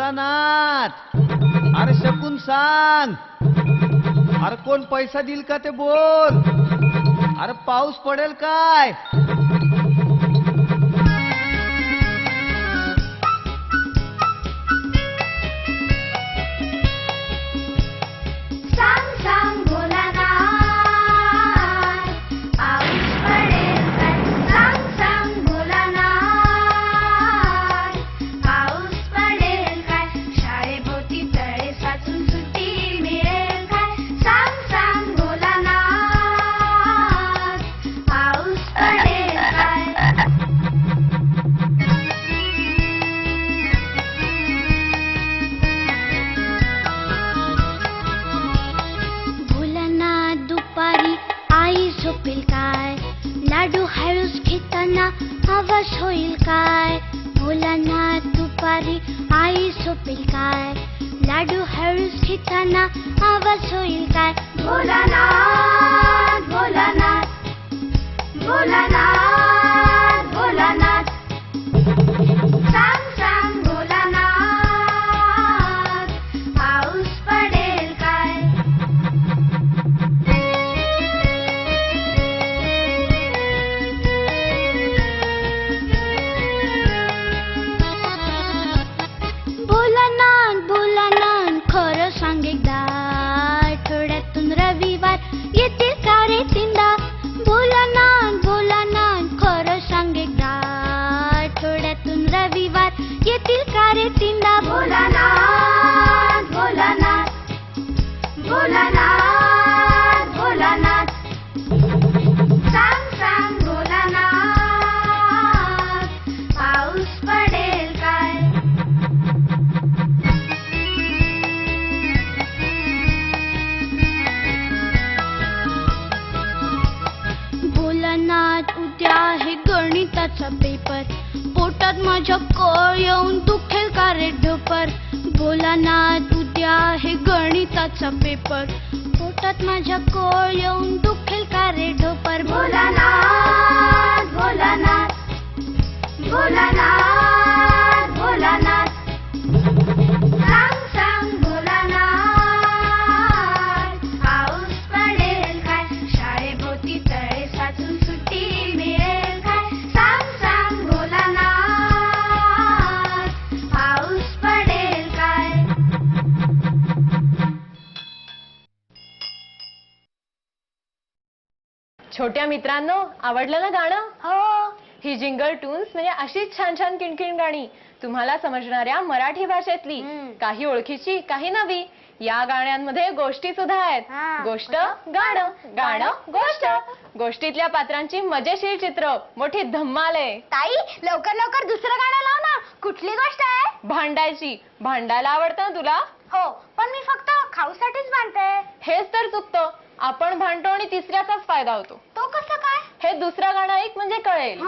भोलानाथ, अरे शकून सांग. अरे कोण पैसा देईल का ते बोल. अरे पाऊस पडेल काय. लाडू हळूच घेताना आवाज होईल काय. भोलानाथ दुपारी आई झोपेल काय. लाडू हळूच घेताना आवाज होईल काय. भोलानाथ भोलानाथ भोलानाथ भोलानाथ सांग सांग भोलानाथ पाऊस पडेल काय. भोलानाथ भोलानाथ खरं सांग एकदा आठवड्यातून रविवार येतील का रे तीनदा. भोलानाथ भोलानाथ खरं सांग एकदा आठवड्यातून रविवार येतील का रे तीनदा. भोलानाथ भोलानाथ भोलानाथ भोलानाथ सांग सांग भोलानाथ पाऊस पडेल काय. भोलानाथ उद्या आहे गणिताचा पेपर. पोटात माझ्या कळ येऊन दुखेल का रे ढोपर. भोलानाथ उद्या आहे गणिताचा पेपर. पोटात माझ्या कळ येऊन दुखेल का रे ढोपर. भोलानाथ भोलानाथ भोलानाथ भोलानाथ सांग सांग भोलानाथ पाऊस पडेल काय. शाळेभोवती तळे साचून सुट्टी मिळेल काय. सांग सांग भोलानाथ पाऊस पडेल काय. छोट्या मित्रांनो, आवडलं ना गाणं? हो. ही जिंगल टून्स म्हणजे अशीच छान छान किणकिण गाणी तुम्हाला समजणाऱ्या मराठी भाषेतली. काही ओळखीची, काही नवी. या गाण्यांमध्ये गोष्टी सुद्धा आहेत. गोष्ट गाणं, गाणं गोष्ट. गोष्टीतल्या पात्रांची मजेशीर चित्र, मोठी धम्माल आहे. ताई लवकर लवकर दुसरं गाणं लाव ना. कुठली गोष्ट आहे. भांडायची. भांडायला आवडतं ना तुला? हो, पण मी फक्त खाऊसाठीच भांडते. हेच तर चुकतं. आपण भांडतो आणि तिसऱ्याचाच फायदा होतो. तो कसं काय. हे दुसरं गाणं ऐक म्हणजे कळेल.